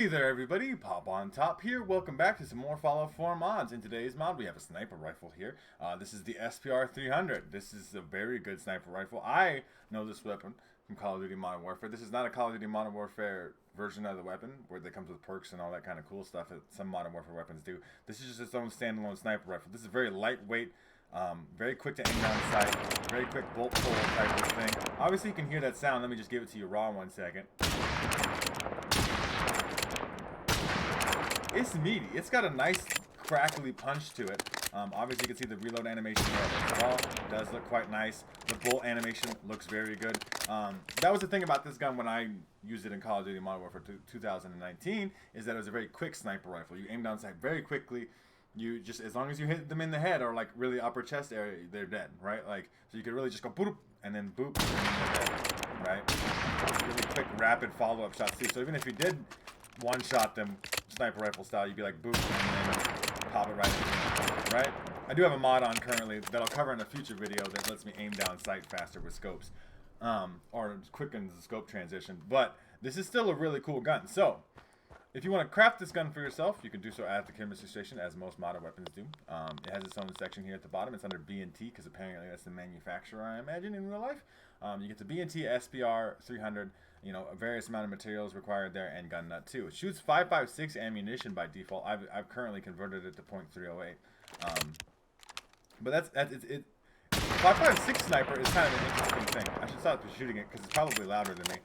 Hey there everybody, Pop on Top here. Welcome back to some more Fallout 4 mods. In today's mod we have a sniper rifle here. This is the SPR 300. This is a very good sniper rifle. I know this weapon from Call of Duty Modern Warfare. This is not a Call of Duty Modern Warfare version of the weapon where it comes with perks and all that kind of cool stuff that some Modern Warfare weapons do. This is just its own standalone sniper rifle. This is very lightweight, very quick to aim down sight, very quick bolt pull type of thing. Obviously you can hear that sound. Let me just give it to you raw in 1 second. It's meaty. It's got a nice crackly punch to it. Obviously, you can see the reload animation there as well. It does look quite nice. The bolt animation looks very good. That was the thing about this gun when I used it in Call of Duty Modern Warfare 2019, is that it was a very quick sniper rifle. You aim down sight very quickly. You just, as long as you hit them in the head or like really upper chest area, they're dead, right? Like, so you could really just go boop and then boop and then they're dead, right? Really quick, rapid follow-up shots too. So even if you did one-shot them sniper rifle style, you'd be like boop and then pop it right in, right? I do have a mod on currently that I'll cover in a future video that lets me aim down sight faster with scopes, or quickens the scope transition. But this is still a really cool gun. So if you want to craft this gun for yourself, you can do so at the chemistry station, as most modern weapons do. It has its own section here at the bottom. It's under B&T because apparently that's the manufacturer, I imagine, in real life. You get the B&T SPR 300. You know, a various amount of materials required there, and gun nut too. It shoots 5.56 ammunition by default. I've currently converted it to .308. But that's it. 5.56 sniper is kind of an interesting thing. I should stop shooting it because it's probably louder than me.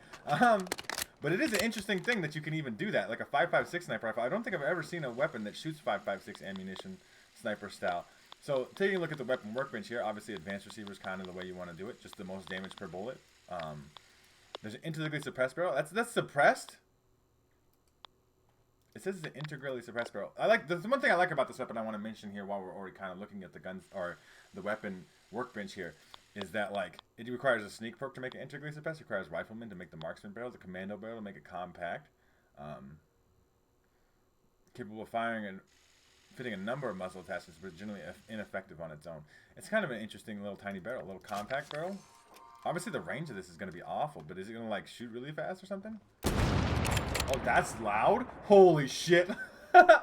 But it is an interesting thing that you can even do that, like a 5.56 sniper rifle. I don't think I've ever seen a weapon that shoots 5.56 ammunition sniper style. So taking a look at the weapon workbench here, obviously advanced receiver is kind of the way you want to do it, just the most damage per bullet. There's an integrally suppressed barrel. That's suppressed. It says it's an integrally suppressed barrel. The one thing I like about this weapon I want to mention here while we're already kind of looking at the guns or the weapon workbench here is that like it requires a sneak perk to make it integrally suppressed. It requires rifleman to make the marksman barrel, the commando barrel to make it compact. Capable of firing and fitting a number of muzzle attachments, but generally ineffective on its own. It's kind of an interesting little tiny barrel, a little compact barrel. Obviously, the range of this is going to be awful, but is it going to, like, shoot really fast or something? Oh, that's loud? Holy shit. I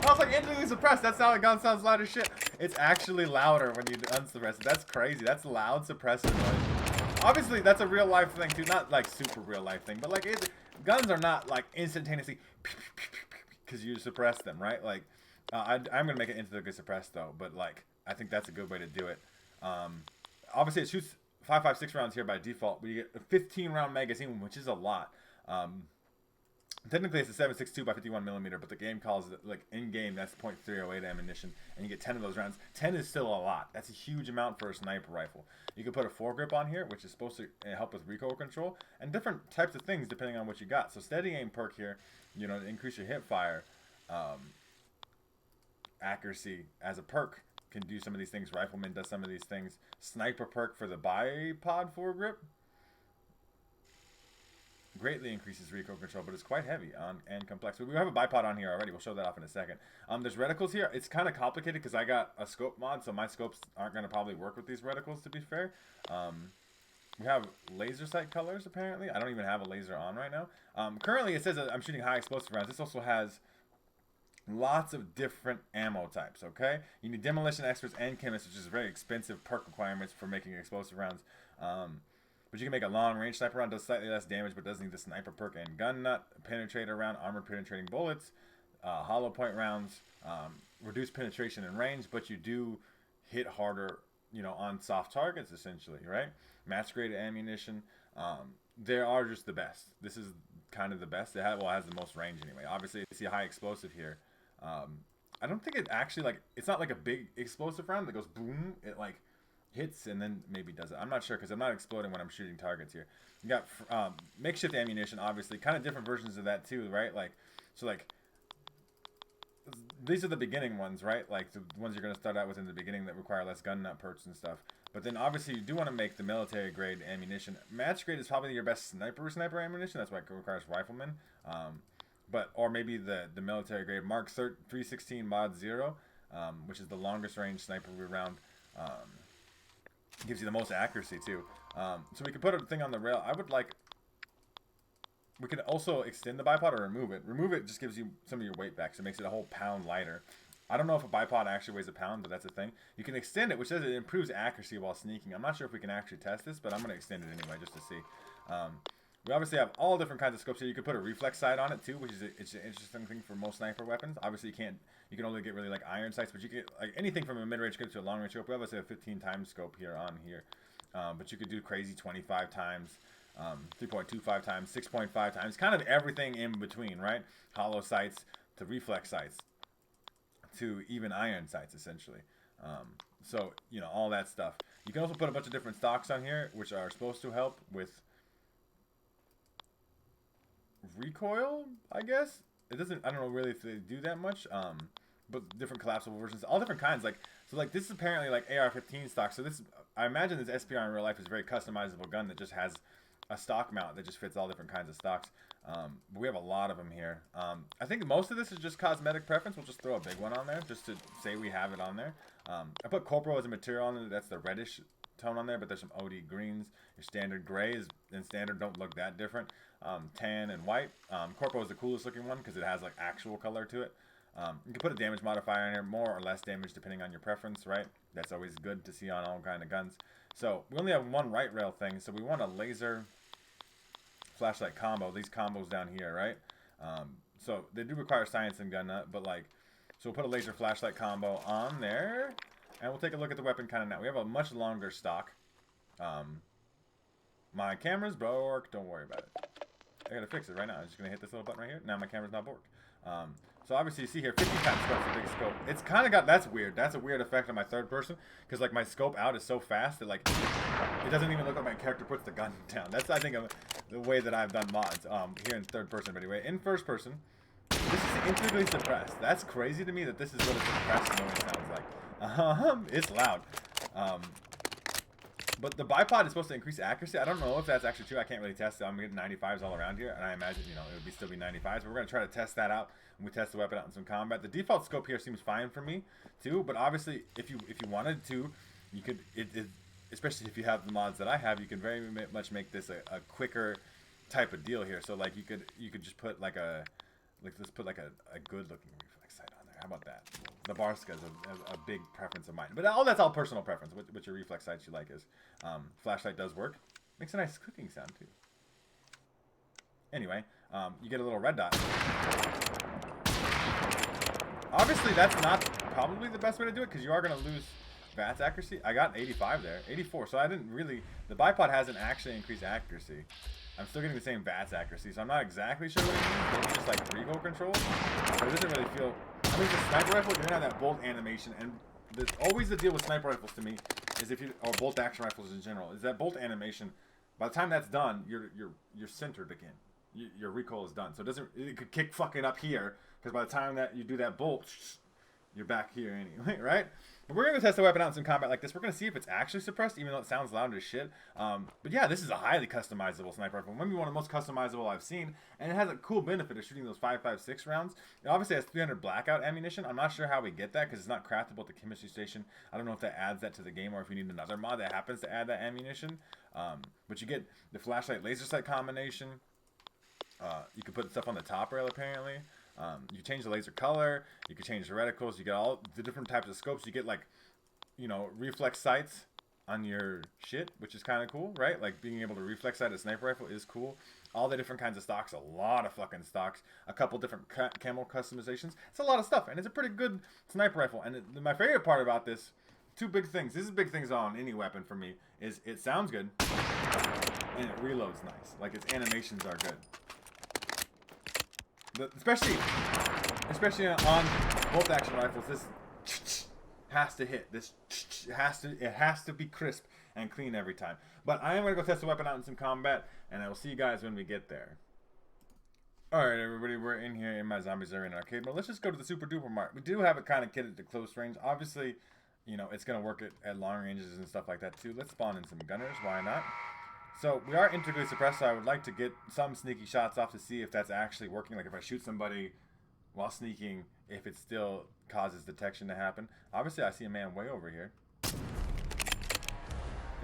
was like, integrally suppressed. That's how a gun sounds loud as shit. It's actually louder when you unsuppress it. That's crazy. That's loud suppressor noise. Obviously, that's a real life thing, too. Not, like, super real life thing, but, like, guns are not, like, instantaneously because you suppress them, right? Like, I'm going to make it integrally suppressed, though, but, like, I think that's a good way to do it. Obviously it shoots 5.56 rounds here by default, but you get a 15 round magazine, which is a lot. Technically it's a 7.62 by 51 millimeter, but the game calls it, like, in game that's .308 ammunition, and you get 10 of those rounds. 10 is still a lot. That's a huge amount for a sniper rifle. You can put a foregrip on here, which is supposed to help with recoil control and different types of things depending on what you got. So steady aim perk here, you know, to increase your hip fire accuracy as a perk. Can do some of these things. Rifleman does some of these things. Sniper perk for the bipod foregrip greatly increases recoil control, but it's quite heavy and complex. We have a bipod on here already. We'll show that off in a second. There's reticles here. It's kind of complicated because I got a scope mod, so my scopes aren't going to probably work with these reticles, to be fair. We have laser sight colors, apparently. I don't even have a laser on right now. Currently, it says that I'm shooting high explosive rounds. This also has lots of different ammo types, okay? You need demolition experts and chemists, which is very expensive perk requirements for making explosive rounds. But you can make a long range sniper round, does slightly less damage, but does need the sniper perk and gun nut, penetrator round, armor penetrating bullets, hollow point rounds, reduced penetration and range, but you do hit harder, you know, on soft targets, essentially, right? Match grade ammunition. They are just the best. This is kind of the best. It has the most range anyway. Obviously, you see high explosive here. I don't think it actually, like, it's not like a big explosive round that goes boom. It, like, hits and then maybe does it. I'm not sure because I'm not exploding when I'm shooting targets here. You got makeshift ammunition, obviously. Kind of different versions of that too, right? Like, so, like, these are the beginning ones, right? Like, the ones you're going to start out with in the beginning that require less gun nut perks and stuff. But then, obviously, you do want to make the military grade ammunition. Match grade is probably your best sniper ammunition. That's why it requires riflemen. Or maybe the military grade Mark 316 Mod 0, which is the longest range sniper round. Gives you the most accuracy too. So we could put a thing on the rail. I would like we can also extend the bipod or remove it. Remove it just gives you some of your weight back, so it makes it a whole pound lighter. I don't know if a bipod actually weighs a pound, but that's a thing. You can extend it, which says it improves accuracy while sneaking. I'm not sure if we can actually test this, but I'm going to extend it anyway just to see. We obviously have all different kinds of scopes here. You could put a reflex sight on it too, which is it's an interesting thing for most sniper weapons. Obviously, you can only get really like iron sights, but you get like anything from a mid-range scope to a long-range scope. We obviously have 15 times scope here on here, but you could do crazy 25 times, 3.25 times, 6.5 times, kind of everything in between, right? Hollow sights to reflex sights to even iron sights, essentially. So you know, all that stuff. You can also put a bunch of different stocks on here, which are supposed to help with recoil, I guess. It doesn't, I don't know really if they do that much, but different collapsible versions, all different kinds. Like, so like this is apparently like AR-15 stock. So this, I imagine this SPR in real life is a very customizable gun that just has a stock mount that just fits all different kinds of stocks. But we have a lot of them here. I think most of this is just cosmetic preference. We'll just throw a big one on there just to say we have it on there. I put Corporal as a material on there. That's the reddish tone on there, but there's some OD greens. Your standard grays and standard don't look that different. Tan and white. Corporal is the coolest looking one because it has like actual color to it. You can put a damage modifier in here, more or less damage depending on your preference, right? That's always good to see on all kind of guns. So we only have one right rail thing, so we want a laser flashlight combo. These combos down here, right? So they do require science and gun nut, but like, so we'll put a laser flashlight combo on there, and we'll take a look at the weapon kind of now. We have a much longer stock. My camera's broke. Don't worry about it. I gotta fix it right now. I'm just gonna hit this little button right here. Now my camera's not broke. So obviously you see here 50 times scope's a big scope. It's kind of got, that's weird. That's a weird effect on my third person because like my scope out is so fast that like it doesn't even look like my character puts the gun down. That's I think the way that I've done mods here in third person. But anyway, in first person, this is integrally suppressed. That's crazy to me that this is what a suppressed noise sounds like. It's loud. But the bipod is supposed to increase accuracy. I don't know if that's actually true. I can't really test it. I'm getting 95s all around here, and I imagine, you know, it would still be 95s. But we're going to try to test that out when we test the weapon out in some combat. The default scope here seems fine for me, too. But obviously, if you wanted to, you could, especially if you have the mods that I have, you can very much make this a quicker type of deal here. So, like, you could just put, like, let's put, like, a good-looking reflex sight on there. How about that? The Barska is a big preference of mine. But that's all personal preference. What your reflex sights you like is. Flashlight does work. Makes a nice clicking sound, too. Anyway, you get a little red dot. Obviously, that's not probably the best way to do it because you are going to lose VATS accuracy. I got 85 there. 84. So I didn't really... The bipod hasn't actually increased accuracy. I'm still getting the same VATS accuracy, so I'm not exactly sure what it means. Maybe just like recoil control. But it doesn't really feel... I mean, the sniper rifle, you're gonna have that bolt animation, and always the deal with sniper rifles to me is or bolt action rifles in general, is that bolt animation. By the time that's done, you're centered again. Your recoil is done, so it could kick fucking up here because by the time that you do that bolt, you're back here anyway, right? But we're going to test the weapon out in some combat like this. We're going to see if it's actually suppressed, even though it sounds loud as shit. But yeah, this is a highly customizable sniper rifle. Maybe one of the most customizable I've seen. And it has a cool benefit of shooting those 5.56 rounds. It obviously has 300 blackout ammunition. I'm not sure how we get that because it's not craftable at the chemistry station. I don't know if that adds that to the game or if you need another mod that happens to add that ammunition. But you get the flashlight laser sight combination. You can put stuff on the top rail apparently. You change the laser color, you can change the reticles, you get all the different types of scopes. You get like, you know, reflex sights on your shit, which is kind of cool, right? Like being able to reflex sight a sniper rifle is cool. All the different kinds of stocks, a lot of fucking stocks, a couple different camo customizations. It's a lot of stuff, and it's a pretty good sniper rifle. And my favorite part about this, two big things. This is big things on any weapon for me. Is it sounds good, and it reloads nice. Like its animations are good. Especially on bolt action rifles, this has to hit. It has to be crisp and clean every time. But I am gonna go test the weapon out in some combat, and I will see you guys when we get there. All right, everybody, we're in here in my Zombies Arena arcade mode. Let's just go to the Super Duper Mart. We do have it kind of kitted to close range. Obviously, you know it's gonna work at long ranges and stuff like that too. Let's spawn in some gunners. Why not? So we are integrally suppressed, so I would like to get some sneaky shots off to see if that's actually working. Like if I shoot somebody while sneaking, if it still causes detection to happen. Obviously, I see a man way over here. It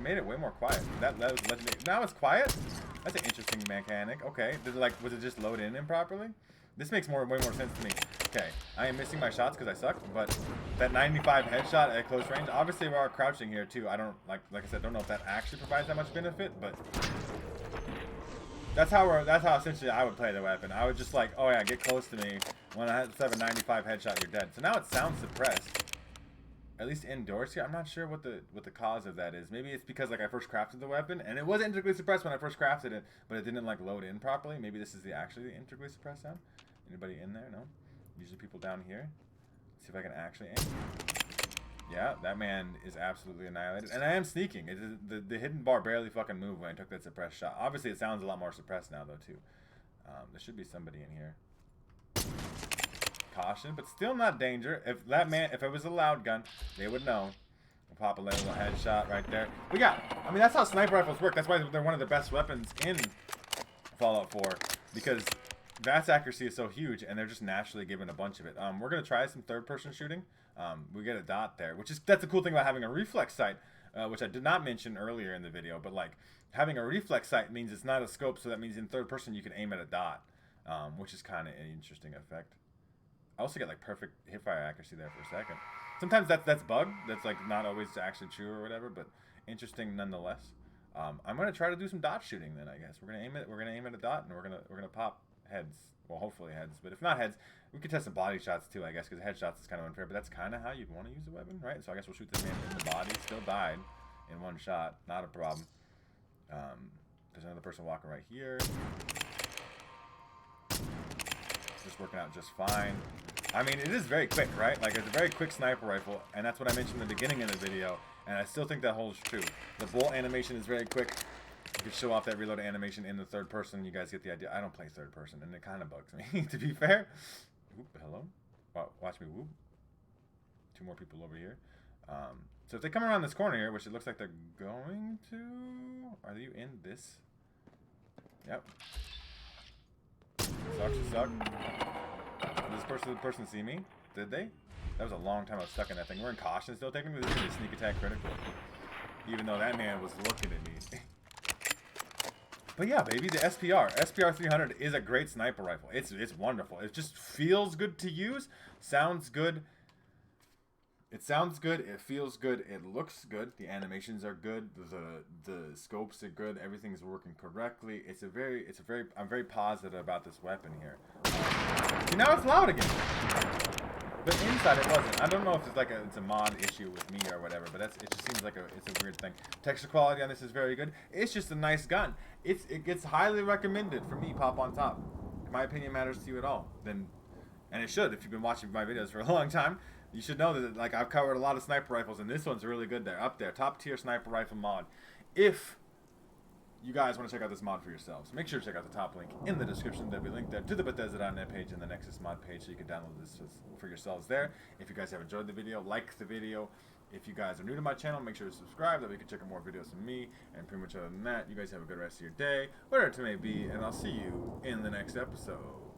made it way more quiet. That was legendary. Now it's quiet? That's an interesting mechanic. Okay, did it, like, was it just load in improperly? This makes way more sense to me. Okay, I am missing my shots because I suck, but that 95 headshot at close range, obviously we are crouching here too. I don't, like I said, don't know if that actually provides that much benefit, but that's how essentially I would play the weapon. I would just like, oh yeah, get close to me. When I have a 95 headshot, you're dead. So now it sounds suppressed. At least indoors here. I'm not sure what the cause of that is. Maybe it's because like I first crafted the weapon and it was integrally suppressed when I first crafted it, but it didn't like load in properly. Maybe this is actually the integrally suppressed sound. Anybody in there? No. Usually people down here. Let's see if I can actually aim. Yeah, that man is absolutely annihilated. And I am sneaking. The hidden bar barely fucking moved when I took that suppressed shot. Obviously, it sounds a lot more suppressed now, though, too. There should be somebody in here. Caution, but still not danger. If it was a loud gun, they would know. We'll pop a little headshot right there. I mean, that's how sniper rifles work. That's why they're one of the best weapons in Fallout 4. Because VATS accuracy is so huge, and they're just naturally given a bunch of it. We're going to try some third-person shooting. We get a dot there, that's the cool thing about having a reflex sight, which I did not mention earlier in the video, but like having a reflex sight means it's not a scope, so that means in third person you can aim at a dot, which is kind of an interesting effect. I also get like perfect hipfire accuracy there for a second. Sometimes that's bug, that's like not always actually true or whatever, but interesting nonetheless. I'm gonna try to do some dot shooting then, I guess. We're gonna aim at a dot, and we're gonna pop heads. Well, hopefully heads, but if not heads, we could test some body shots too, I guess, because headshots is kind of unfair, but that's kind of how you'd want to use a weapon, right? So I guess we'll shoot this man in the body. Still died in one shot. Not a problem. There's another person walking right here. Just working out just fine. I mean, it is very quick, right? Like, it's a very quick sniper rifle, and that's what I mentioned in the beginning of the video, and I still think that holds true. The bolt animation is very quick. You can show off that reload animation in the third person. You guys get the idea. I don't play third person, and it kind of bugs me, to be fair. Whoop, hello. Watch me whoop. Two more people over here. So if they come around this corner here, which it looks like they're going to... Are you in this? Yep. Sucks to suck. Did this person see me? Did they? That was a long time I was stuck in that thing. We're in caution still, technically. This is a sneak attack critical. Even though that man was looking at me. But yeah, baby, the SPR. SPR 300 is a great sniper rifle. It's wonderful. It just feels good to use. Sounds good. It sounds good. It feels good. It looks good. The animations are good. The scopes are good. Everything's working correctly. I'm very positive about this weapon here. See, now it's loud again. But inside it wasn't. I don't know if it's like it's a mod issue with me or whatever, but it just seems like it's a weird thing. Texture quality on this is very good. It's just a nice gun. It gets highly recommended for me, Pop on Top. If my opinion matters to you at all, then, and it should if you've been watching my videos for a long time, you should know that like I've covered a lot of sniper rifles, and this one's really good there, up there, top tier sniper rifle mod. If you guys want to check out this mod for yourselves, make sure to check out the top link in the description. There'll be a link there to the Bethesda.net page and the Nexus mod page, so you can download this for yourselves there. If you guys have enjoyed the video, like the video. If you guys are new to my channel, make sure to subscribe, that way you can check out more videos from me. And pretty much other than that, you guys have a good rest of your day, whatever it may be, and I'll see you in the next episode.